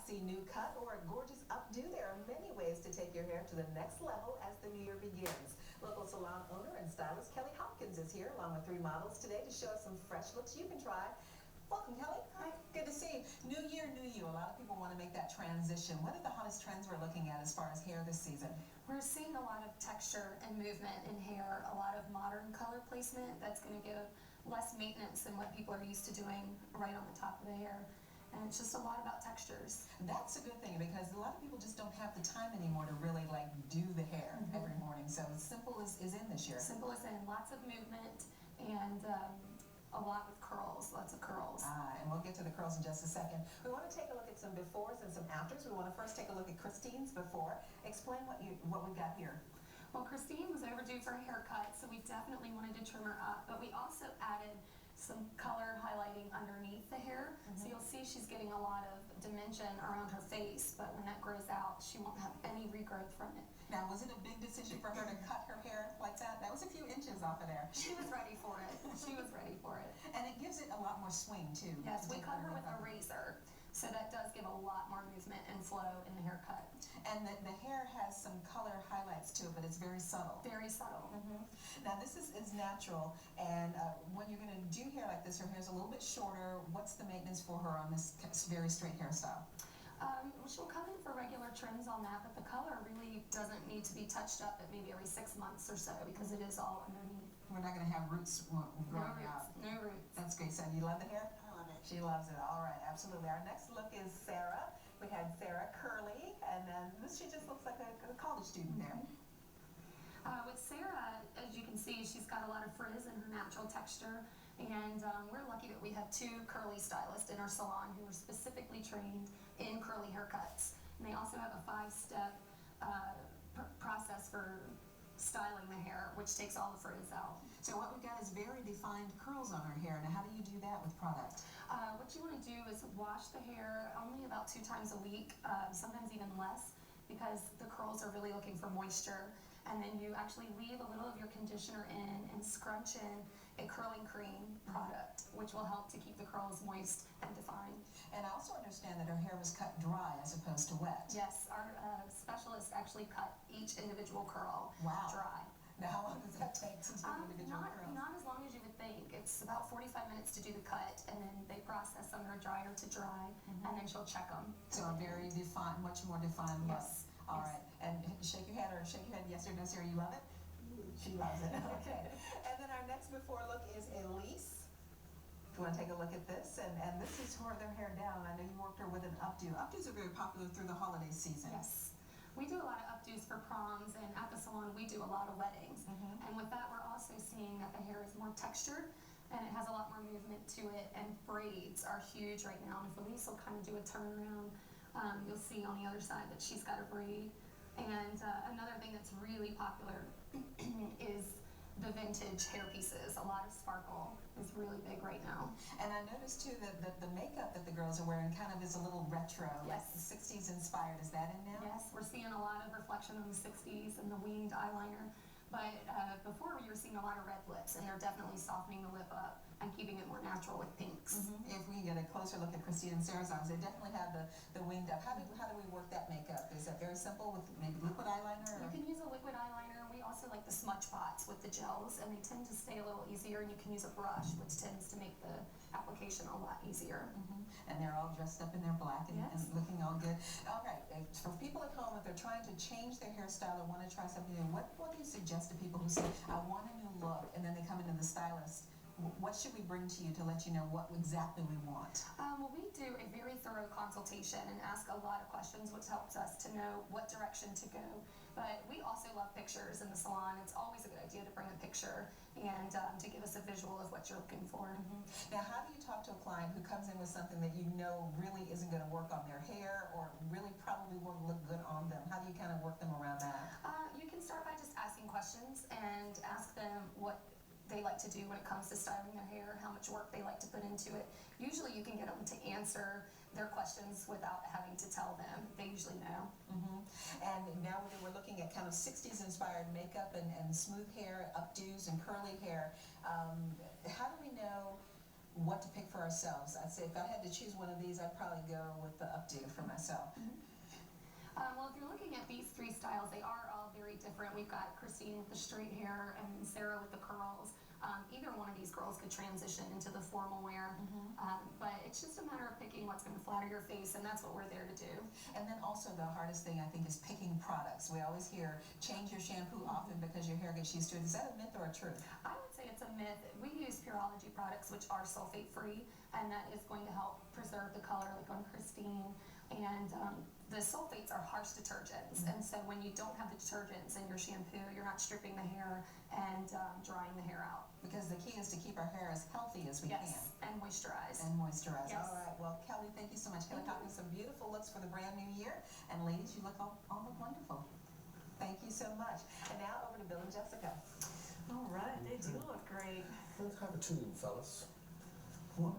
classy new cut or a gorgeous updo, there are many ways to take your hair to the next level as the new year begins. Local salon owner and stylist Kelly Hopkins is here along with 3 models today to show us some fresh looks you can try. Welcome, Kelly. Hi. Good to see you. New year, new you. A lot of people want to make that transition. What are the hottest trends we're looking at as far as hair this season? We're seeing a lot of texture and movement in hair, a lot of modern color placement that's going to give less maintenance than what people are used to doing right on the top of the hair. And it's just a lot about textures. That's a good thing because a lot of people just don't have the time anymore to really do the hair every morning. So simple is in this year. Simple is in, lots of movement and a lot with curls, lots of curls. And we'll get to the curls in just a second. We want to take a look at some befores and some afters. We want to first take a look at Christine's before. Explain what we've got here. Well, Christine was overdue for a haircut, so we definitely wanted to trim her up, but we also added some color highlighting underneath the hair. So you'll see she's getting a lot of dimension around her face, but when that grows out, she won't have any regrowth from it. Now, was it a big decision for her to cut her hair like that? That was a few inches off of there. She was ready for it. She was ready for it. And it gives it a lot more swing, too. Yes, we cut her with a razor, so that does give a lot more movement and flow in the haircut. And the hair has some color highlights to it, but it's very subtle. Very subtle. Now, this is natural, and when you're going to do hair like this, her hair's a little bit shorter. What's the maintenance for her on this very straight hairstyle? She'll come in for regular trims on that, but the color really doesn't need to be touched up at maybe every 6 months or so because it is all underneath. We're not going to have roots growing out. No roots. That's great. So you love the hair? I love it. She loves it. All right, absolutely. Our next look is Sarah. We had Sarah curly, and then she just looks like a college student there. With Sarah, as you can see, she's got a lot of frizz in her natural texture, and we're lucky that we have 2 curly stylists in our salon who are specifically trained in curly haircuts. And they also have a 5-step process for styling the hair, which takes all the frizz out. So what we've got is very defined curls on her hair. Now, how do you do that with product? What you want to do is wash the hair only about 2 times a week, sometimes even less, because the curls are really looking for moisture. And then you actually leave a little of your conditioner in and scrunch in a curling cream product, which will help to keep the curls moist and defined. And I also understand that her hair was cut dry as opposed to wet. Yes, our specialist actually cut each individual curl dry. Now, how long does that take to do individual curls? Not as long as you would think. It's about 45 minutes to do the cut, and then they process them in a dryer to dry, and then she'll check them. So a very defined, much more defined look. Yes. All right. And shake your head yes or no, Sarah. You love it? She loves it. Okay. And then our next before look is Elise. If you want to take a look at this, and this is her their hair down. I know you worked her with an updo. Updos are very popular through the holiday season. Yes. We do a lot of updos for proms, and at the salon we do a lot of weddings. And with that, we're also seeing that the hair is more textured, and it has a lot more movement to it, and braids are huge right now. And if Elise will kind of do a turnaround, you'll see on the other side that she's got a braid. And another thing that's really popular is the vintage hair pieces. A lot of sparkle is really big right now. And I noticed too that the makeup that the girls are wearing kind of is a little retro, yes. Like 60s inspired. Is that in now? Yes, we're seeing a lot of reflection on the 60s and the winged eyeliner. But before you were seeing a lot of red lips, and they're definitely softening the lip up and keeping it more natural with pinks. If we can get a closer look at Christine and Sarah's eyes, they definitely have the winged up. How do we work that makeup? Is that very simple with maybe liquid eyeliner? Or? You can use a liquid eyeliner. We also like the smudge pots with the gels, and they tend to stay a little easier, and you can use a brush, which tends to make the application a lot easier. And they're all dressed up in their black and looking all good. All right, for people at home, if they're trying to change their hairstyle or want to try something new, what do you suggest to people who say, I want a new look, and then they come into the stylist? What should we bring to you to let you know what exactly we want? Well, we do a very thorough consultation and ask a lot of questions, which helps us to know what direction to go. But we also love pictures in the salon. It's always a good idea to bring a picture and to give us a visual of what you're looking for. Now, how do you talk to a client who comes in with something that you know really isn't going to work on their hair or really probably won't look good on them? How do you kind of work them around that? You can start by just asking questions and ask them what they like to do when it comes to styling their hair, how much work they like to put into it. Usually you can get them to answer their questions without having to tell them. They usually know. And now we're looking at kind of 60s inspired makeup and smooth hair, updos and curly hair. How do we know what to pick for ourselves? I'd say if I had to choose one of these, I'd probably go with the updo for myself. styles. They are all very different. We've got Christine with the straight hair and Sarah with the curls. Either one of these girls could transition into the formal wear, but it's just a matter of picking what's going to flatter your face, and that's what we're there to do. And then also the hardest thing I think is picking products. We always hear change your shampoo often because your hair gets used to it. Is that a myth or a truth? I would say it's a myth. We use Pureology products, which are sulfate free, and that is going to help preserve the color, like on Christine. And the sulfates are harsh detergents, and so when you don't have the detergents in your shampoo, you're not stripping the hair and drying the hair out. Because the key is to keep our hair as healthy as we can. And moisturize. And moisturize. Yes. All right. Well, Kelly, thank you so much. Kelly Hopkins, some beautiful looks for the brand new year. And ladies, you look all look wonderful. Thank you so much. And now over to Bill and Jessica. All right, they do look great. Let's have a tune, fellas. Come on.